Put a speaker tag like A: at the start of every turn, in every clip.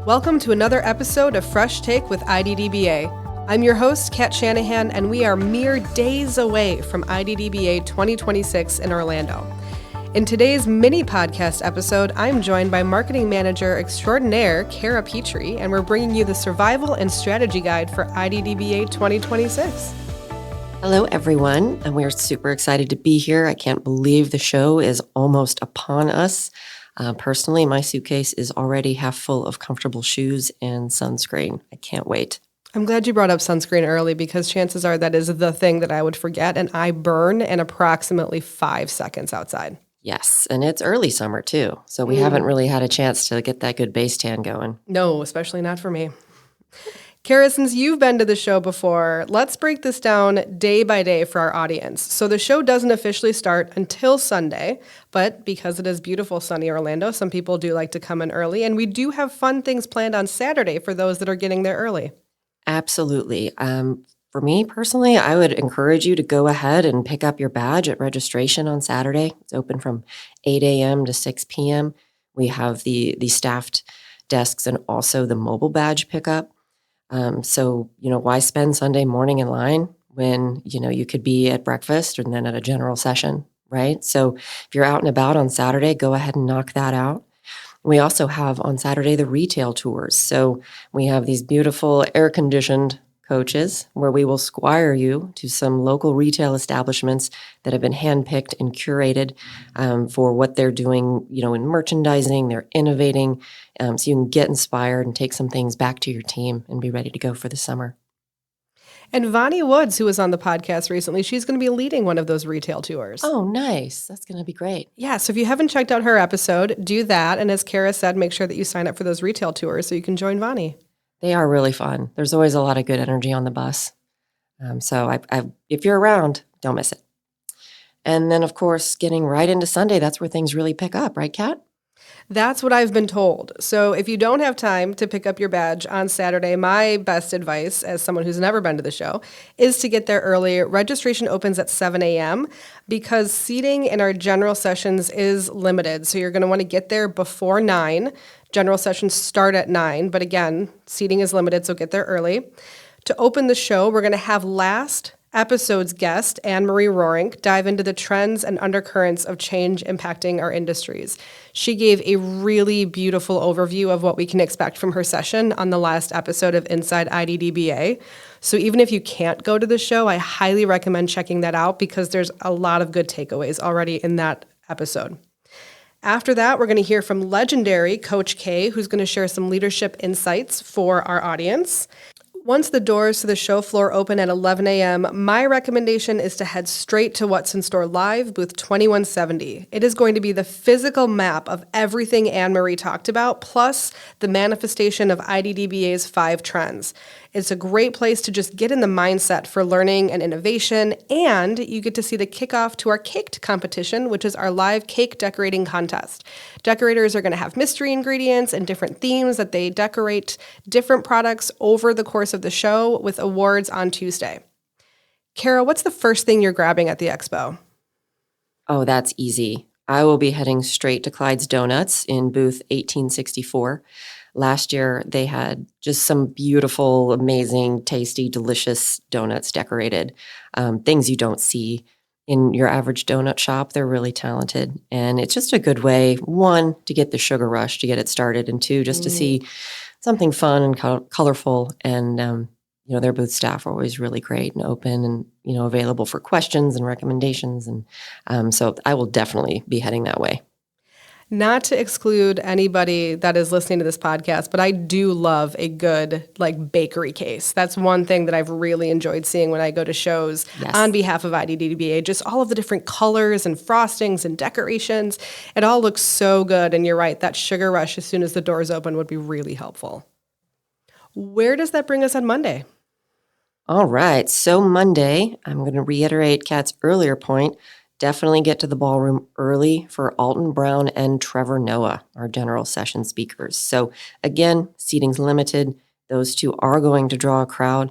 A: Welcome to another episode of Fresh Take with IDDBA. I'm your host, Kat Shanahan, and we are mere days away from IDDBA 2026 in Orlando. In today's mini podcast episode, I'm joined by marketing manager extraordinaire, Cara Petrie, and we're bringing you the survival and strategy guide for IDDBA 2026.
B: Hello, everyone, and we're super excited to be here. I can't believe the show is almost upon us. Personally, my suitcase is already half full of comfortable shoes and sunscreen. I can't wait.
A: I'm glad you brought up sunscreen early because chances are that is the thing that I would forget, and I burn in approximately 5 seconds outside.
B: Yes, and it's early summer too, so we haven't really had a chance to get that good base tan going.
A: No, especially not for me. Cara, since you've been to the show before, let's break this down day by day for our audience. So the show doesn't officially start until Sunday, but because it is beautiful sunny Orlando, some people do like to come in early, and we do have fun things planned on Saturday for those that are getting there early.
B: Absolutely. For me personally, I would encourage you to go ahead and pick up your badge at registration on Saturday. It's open from 8 a.m. to 6 p.m. We have the staffed desks and also the mobile badge pickup. So, why spend Sunday morning in line when, you could be at breakfast and then at a general session, right? So if you're out and about on Saturday, go ahead and knock that out. We also have on Saturday the retail tours. So we have these beautiful air-conditioned coaches where we will squire you to some local retail establishments that have been handpicked and curated for what they're doing, in merchandising. They're innovating, so you can get inspired and take some things back to your team and be ready to go for the summer.
A: And Vonnie Woods, who was on the podcast recently, she's going to be leading one of those retail tours.
B: Oh, nice. That's going to be great.
A: Yeah, so if you haven't checked out her episode, do that. And as Cara said, make sure that you sign up for those retail tours so you can join Vonnie.
B: They are really fun. There's always a lot of good energy on the bus. So if you're around, don't miss it. And then, of course, getting right into Sunday, that's where things really pick up, right, Kat?
A: That's what I've been told. So if you don't have time to pick up your badge on Saturday, my best advice, as someone who's never been to the show, is to get there early. Registration opens at 7 a.m. because seating in our general sessions is limited. So you're going to want to get there before 9. General sessions start at 9, but again, seating is limited, so get there early. To open the show, we're going to have last episode's guest, Anne-Marie Roerink, dive into the trends and undercurrents of change impacting our industries. She gave a really beautiful overview of what we can expect from her session on the last episode of Inside IDDBA. So even if you can't go to the show, I highly recommend checking that out because there's a lot of good takeaways already in that episode. After that, we're going to hear from legendary Coach K, who's going to share some leadership insights for our audience. Once the doors to the show floor open at 11 a.m., my recommendation is to head straight to What's in Store Live, booth 2170. It is going to be the physical map of everything Anne-Marie talked about, plus the manifestation of IDDBA's 5 trends. It's a great place to just get in the mindset for learning and innovation, and you get to see the kickoff to our Caked competition, which is our live cake decorating contest. Decorators are going to have mystery ingredients and different themes that they decorate different products over the course of the show with awards on Tuesday. Cara, what's the first thing you're grabbing at the expo?
B: Oh, that's easy. I will be heading straight to Clyde's Donuts in booth 1864. Last year, they had just some beautiful, amazing, tasty, delicious donuts decorated. Things you don't see in your average donut shop. They're really talented. And it's just a good way, 1, to get the sugar rush, to get it started, and 2, just to see something fun and colorful. And, their booth staff are always really great and open and, available for questions and recommendations. And so I will definitely be heading that way.
A: Not to exclude anybody that is listening to this podcast, but I do love a good bakery case. That's one thing that I've really enjoyed seeing when I go to shows on behalf of IDDBA. Just all of the different colors and frostings and decorations. It all looks so good. And you're right, that sugar rush as soon as the doors open would be really helpful. Where does that bring us on Monday?
B: All right. So Monday, I'm going to reiterate Kat's earlier point. Definitely get to the ballroom early for Alton Brown and Trevor Noah, our general session speakers. So again, seating's limited. Those two are going to draw a crowd.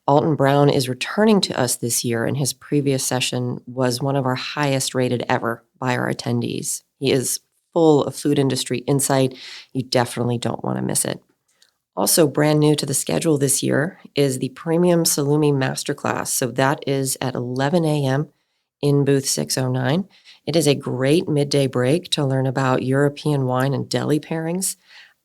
B: Alton Brown is returning to us this year, and his previous session was one of our highest rated ever by our attendees. He is full of food industry insight. You definitely don't want to miss it. Also brand new to the schedule this year is the Premium Salumi Masterclass. So that is at 11 a.m. in booth 609. It is a great midday break to learn about European wine and deli pairings.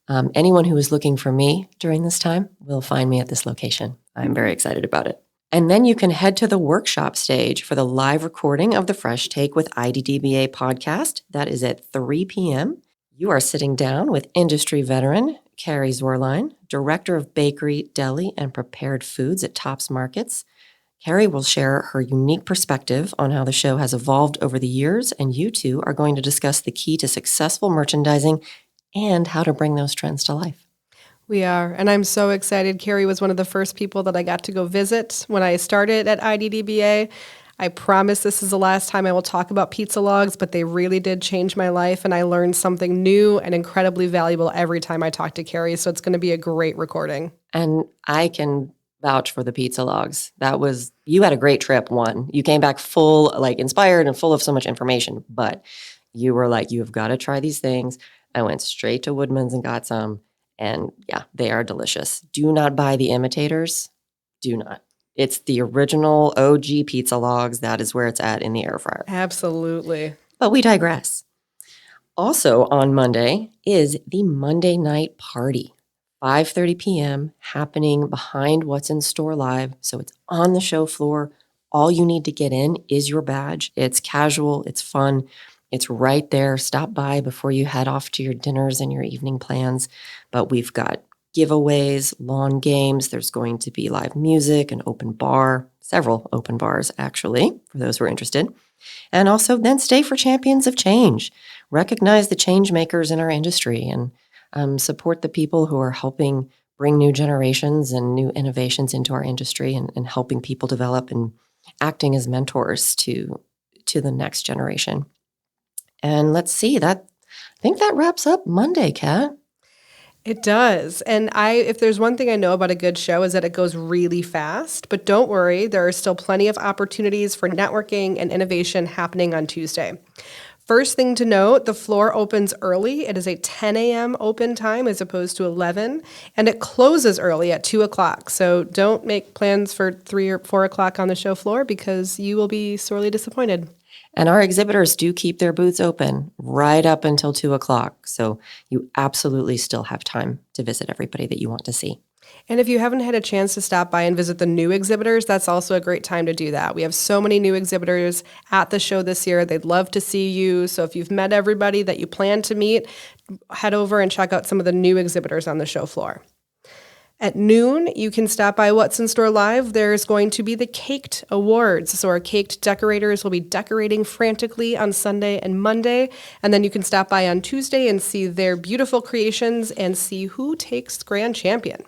B: Anyone who is looking for me during this time will find me at this location. I'm very excited about it. And then you can head to the workshop stage for the live recording of the Fresh Take with IDDBA podcast. That is at 3 p.m. You are sitting down with industry veteran Carrie Zorline, Director of Bakery, Deli, and Prepared Foods at Tops Markets. Carrie will share her unique perspective on how the show has evolved over the years, and you two are going to discuss the key to successful merchandising and how to bring those trends to life.
A: We are, and I'm so excited. Carrie was one of the first people that I got to go visit when I started at IDDBA. I promise this is the last time I will talk about pizza logs, but they really did change my life, and I learned something new and incredibly valuable every time I talk to Carrie, so it's going to be a great recording.
B: And I can vouch for the pizza logs. You had a great trip, one. You came back full, inspired and full of so much information, but you were like, you have got to try these things. I went straight to Woodman's and got some, and yeah, they are delicious. Do not buy the imitators. Do not. It's the original OG pizza logs. That is where it's at in the air fryer.
A: Absolutely.
B: But we digress. Also on Monday is the Monday night party. 5:30 p.m. happening behind What's in Store Live. So it's on the show floor. All you need to get in is your badge. It's casual. It's fun. It's right there. Stop by before you head off to your dinners and your evening plans. But we've got giveaways, lawn games. There's going to be live music, an open bar, several open bars, actually, for those who are interested. And also then stay for Champions of Change. Recognize the change makers in our industry and support the people who are helping bring new generations and new innovations into our industry and helping people develop and acting as mentors to the next generation. And let's see, I think that wraps up Monday, Kat.
A: It does. And if there's one thing I know about a good show is that it goes really fast. But don't worry, there are still plenty of opportunities for networking and innovation happening on Tuesday. First thing to note, the floor opens early. It is a 10 a.m. open time as opposed to 11, and it closes early at 2 o'clock. So don't make plans for 3 or 4 o'clock on the show floor because you will be sorely disappointed.
B: And our exhibitors do keep their booths open right up until 2 o'clock. So you absolutely still have time to visit everybody that you want to see.
A: And if you haven't had a chance to stop by and visit the new exhibitors, that's also a great time to do that. We have so many new exhibitors at the show this year. They'd love to see you. So if you've met everybody that you plan to meet, head over and check out some of the new exhibitors on the show floor. At noon, you can stop by What's in Store Live. There's going to be the Caked Awards. So our caked decorators will be decorating frantically on Sunday and Monday. And then you can stop by on Tuesday and see their beautiful creations and see who takes grand champion.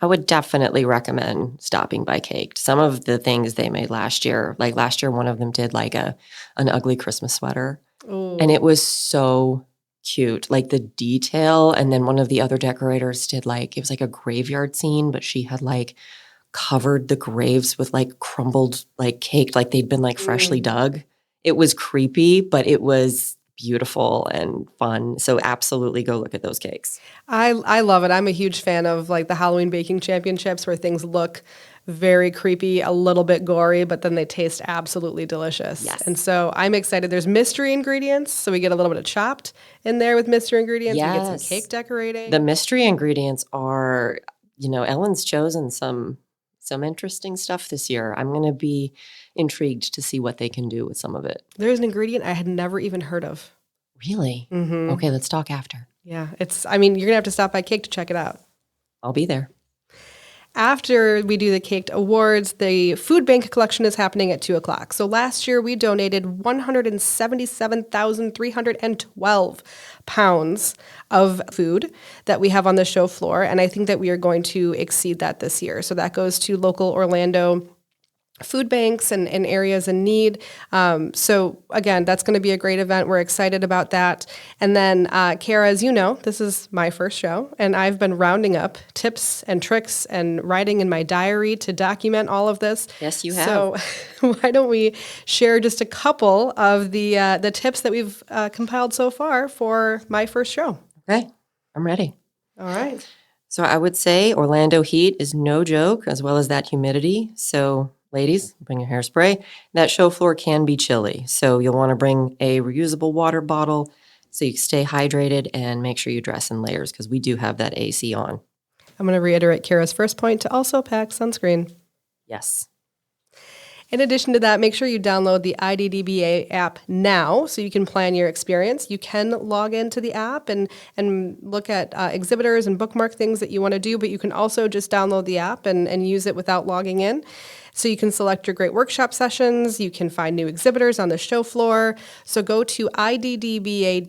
B: I would definitely recommend stopping by Caked. Some of the things they made last year, like last year, one of them did like an ugly Christmas sweater. Ooh. And it was so cute, like the detail. And then one of the other decorators did it was like a graveyard scene, but she had covered the graves with crumbled, caked, like they'd been freshly dug. It was creepy, but it was beautiful and fun. So absolutely go look at those cakes.
A: I love it. I'm a huge fan of the Halloween baking championships where things look very creepy, a little bit gory, but then they taste absolutely delicious.
B: Yes.
A: And so I'm excited. There's mystery ingredients, so we get a little bit of Chopped in there with mystery ingredients. Yes. We get some cake decorating.
B: The mystery ingredients are, Ellen's chosen some interesting stuff this year. I'm going to be intrigued to see what they can do with some of it.
A: There's an ingredient I had never even heard of.
B: Really? Mm-hmm. Okay, let's talk after.
A: Yeah, you're going to have to stop by Cake to check it out.
B: I'll be there.
A: After we do the Caked Awards, the food bank collection is happening at 2 o'clock. So last year we donated 177,312 pounds of food that we have on the show floor. And I think that we are going to exceed that this year. So that goes to local Orlando food banks and areas in need. So again, that's going to be a great event. We're excited about that. And then, Cara, as you know, this is my first show, and I've been rounding up tips and tricks and writing in my diary to document all of this.
B: Yes, you have.
A: So why don't we share just a couple of the tips that we've compiled so far for my first show?
B: Okay, I'm ready.
A: All right.
B: So I would say Orlando heat is no joke, as well as that humidity. So ladies, bring your hairspray. That show floor can be chilly. So you'll want to bring a reusable water bottle so you stay hydrated and make sure you dress in layers because we do have that AC on.
A: I'm going to reiterate Cara's first point to also pack sunscreen.
B: Yes.
A: In addition to that, make sure you download the IDDBA app now so you can plan your experience. You can log into the app and look at exhibitors and bookmark things that you want to do, but you can also just download the app and use it without logging in. So you can select your great workshop sessions. You can find new exhibitors on the show floor. So go to iddba.org/app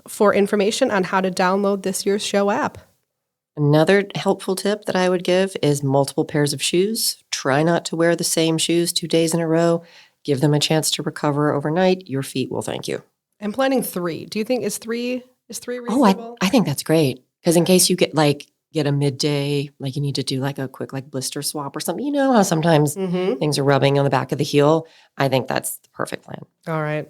A: for information on how to download this year's show app.
B: Another helpful tip that I would give is multiple pairs of shoes. Try not to wear the same shoes 2 days in a row. Give them a chance to recover overnight. Your feet will thank you.
A: I'm planning 3. Do you think is three reasonable?
B: Oh, I think that's great. Because in case you get a midday, like you need to do like a quick blister swap or something. You know how sometimes things are rubbing on the back of the heel. I think that's the perfect plan.
A: All right.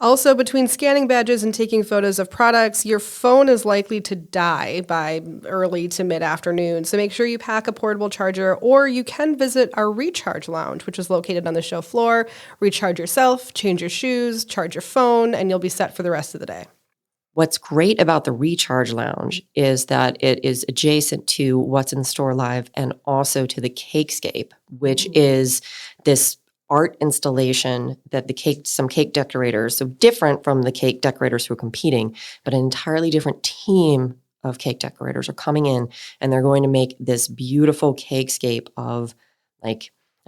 A: Also, between scanning badges and taking photos of products, your phone is likely to die by early to mid-afternoon. So make sure you pack a portable charger, or you can visit our recharge lounge, which is located on the show floor. Recharge yourself, change your shoes, charge your phone, and you'll be set for the rest of the day.
B: What's great about the Recharge Lounge is that it is adjacent to What's in Store Live and also to the Cakescape, which is this art installation that some cake decorators, so different from the cake decorators who are competing, but an entirely different team of cake decorators are coming in and they're going to make this beautiful cakescape of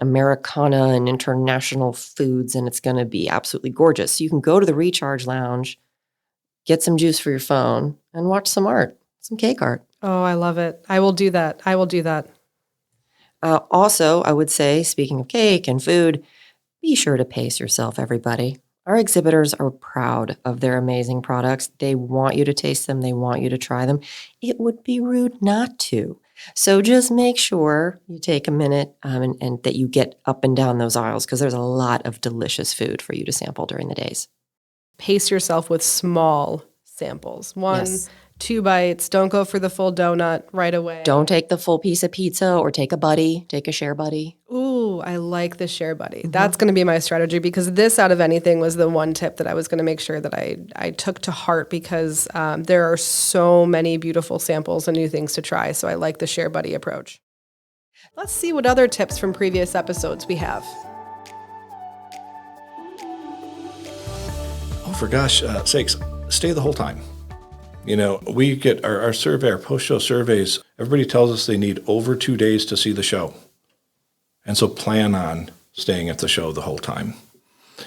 B: Americana and international foods, and it's going to be absolutely gorgeous. So you can go to the Recharge Lounge, get some juice for your phone, and watch some art, some cake art.
A: Oh, I love it. I will do that.
B: Also, I would say, speaking of cake and food, be sure to pace yourself, everybody. Our exhibitors are proud of their amazing products. They want you to taste them. They want you to try them. It would be rude not to. So just make sure you take a minute and that you get up and down those aisles because there's a lot of delicious food for you to sample during the days.
A: Pace yourself with small samples. 1,
B: Yes.
A: 2 bites. Don't go for the full donut right away.
B: Don't take the full piece of pizza or take a share buddy.
A: Ooh, I like the share buddy. That's going to be my strategy because this, out of anything, was the one tip that I was going to make sure that I took to heart because there are so many beautiful samples and new things to try. So I like the share buddy approach. Let's see what other tips from previous episodes we have.
C: Oh, for gosh sakes, stay the whole time. You know, we get our survey, our post-show surveys, everybody tells us they need over 2 days to see the show. And so plan on staying at the show the whole time.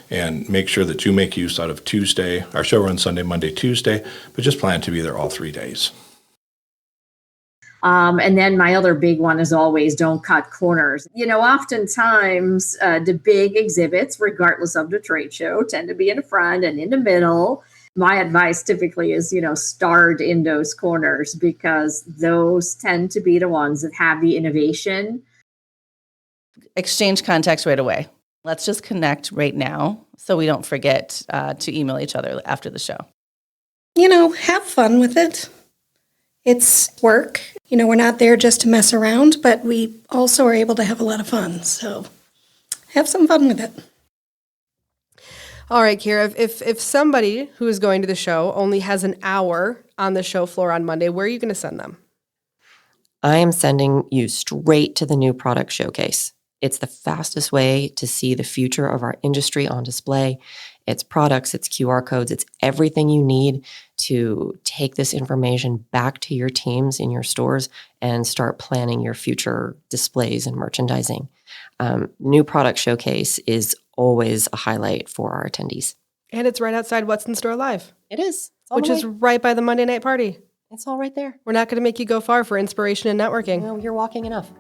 C: And make sure that you make use out of Tuesday. Our show runs Sunday, Monday, Tuesday, but just plan to be there all 3 days.
D: And then my other big one is always don't cut corners. You know, oftentimes the big exhibits, regardless of the trade show, tend to be in the front and in the middle. My advice typically is, start in those corners because those tend to be the ones that have the innovation.
E: Exchange contacts right away. Let's just connect right now so we don't forget to email each other after the show.
F: Have fun with it. It's work. We're not there just to mess around, but we also are able to have a lot of fun. So have some fun with it.
A: All right, Cara, if somebody who is going to the show only has an hour on the show floor on Monday, where are you going to send them?
B: I am sending you straight to the new product showcase. It's the fastest way to see the future of our industry on display. It's products, it's QR codes, it's everything you need to take this information back to your teams in your stores and start planning your future displays and merchandising. New product showcase is always a highlight for our attendees.
A: And it's right outside What's in Store Live.
B: It is.
A: Which is right by the Monday night party.
B: It's all right there.
A: We're not going to make you go far for inspiration and networking.
B: No, you're walking enough.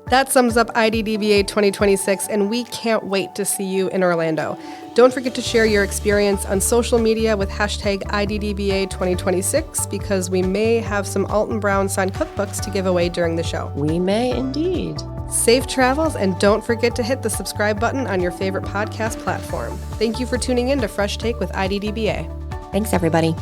A: That sums up IDDBA 2026, and we can't wait to see you in Orlando. Don't forget to share your experience on social media with hashtag IDDBA 2026 because we may have some Alton Brown signed cookbooks to give away during the show.
B: We may indeed.
A: Safe travels, and don't forget to hit the subscribe button on your favorite podcast platform. Thank you for tuning in to Fresh Take with IDDBA.
B: Thanks, everybody.